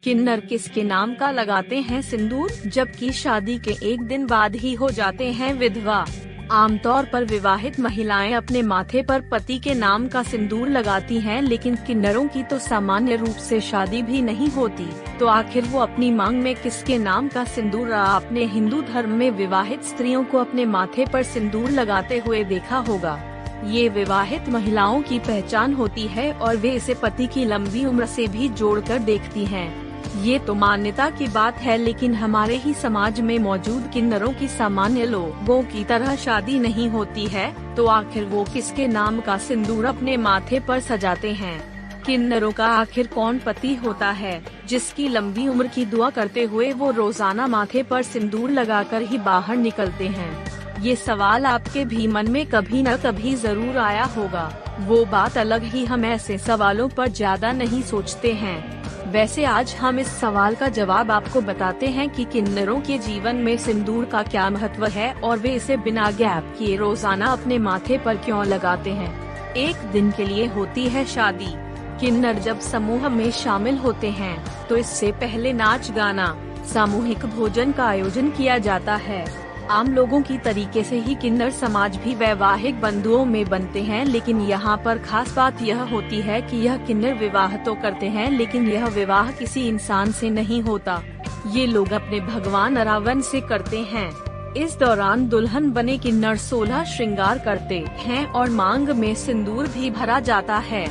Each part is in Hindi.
किन्नर किसके नाम का लगाते हैं सिंदूर, जबकि शादी के एक दिन बाद ही हो जाते हैं विधवा। आमतौर पर विवाहित महिलाएं अपने माथे पर पति के नाम का सिंदूर लगाती हैं, लेकिन किन्नरों की तो सामान्य रूप से शादी भी नहीं होती, तो आखिर वो अपनी मांग में किसके नाम का सिंदूर। आपने हिंदू धर्म में विवाहित स्त्रियों को अपने माथे पर सिंदूर लगाते हुए देखा होगा। ये विवाहित महिलाओं की पहचान होती है और वे इसे पति की लंबी उम्र से भी जोड़कर देखती हैं। ये तो मान्यता की बात है, लेकिन हमारे ही समाज में मौजूद किन्नरों की सामान्य लोगों की तरह शादी नहीं होती है, तो आखिर वो किसके नाम का सिंदूर अपने माथे पर सजाते हैं। किन्नरों का आखिर कौन पति होता है, जिसकी लंबी उम्र की दुआ करते हुए वो रोजाना माथे पर सिंदूर लगाकर ही बाहर निकलते हैं। ये सवाल आपके भी मन में कभी न कभी जरूर आया होगा। वो बात अलग ही, हम ऐसे सवालों पर ज्यादा नहीं सोचते हैं। वैसे आज हम इस सवाल का जवाब आपको बताते हैं कि किन्नरों के जीवन में सिंदूर का क्या महत्व है और वे इसे बिना गैप किए रोजाना अपने माथे पर क्यों लगाते हैं। एक दिन के लिए होती है शादी। किन्नर जब समूह में शामिल होते हैं तो इससे पहले नाच गाना, सामूहिक भोजन का आयोजन किया जाता है। आम लोगों की तरीके से ही किन्नर समाज भी वैवाहिक बंधुओं में बनते हैं, लेकिन यहाँ पर खास बात यह होती है कि यह किन्नर विवाह तो करते हैं, लेकिन यह विवाह किसी इंसान से नहीं होता। ये लोग अपने भगवान रावण से करते हैं। इस दौरान दुल्हन बने किन्नर 16 श्रृंगार करते हैं और मांग में सिंदूर भी भरा जाता है।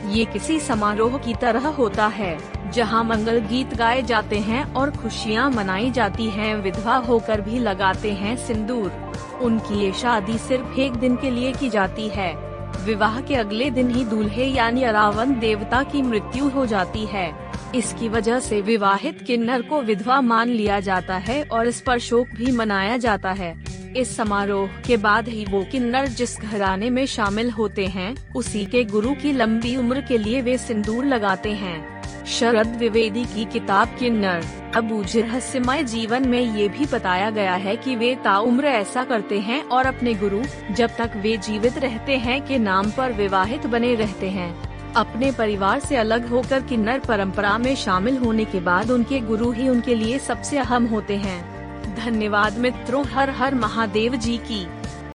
ये किसी समारोह की तरह होता है, जहां मंगल गीत गाए जाते हैं और खुशियां मनाई जाती हैं। विधवा होकर भी लगाते हैं सिंदूर। उनकी ये शादी सिर्फ एक दिन के लिए की जाती है। विवाह के अगले दिन ही दूल्हे यानी रावण देवता की मृत्यु हो जाती है। इसकी वजह से विवाहित किन्नर को विधवा मान लिया जाता है और इस पर शोक भी मनाया जाता है। इस समारोह के बाद ही वो किन्नर जिस घराने में शामिल होते हैं, उसी के गुरु की लंबी उम्र के लिए वे सिंदूर लगाते हैं। शरद द्विवेदी की किताब किन्नर अबूझ रहस्यमय जीवन में ये भी बताया गया है कि वे ताउम्र ऐसा करते हैं और अपने गुरु, जब तक वे जीवित रहते हैं, के नाम पर विवाहित बने रहते हैं। अपने परिवार से अलग होकर किन्नर परंपरा में शामिल होने के बाद उनके गुरु ही उनके लिए सबसे अहम होते हैं। धन्यवाद मित्रों, हर हर महादेव जी की।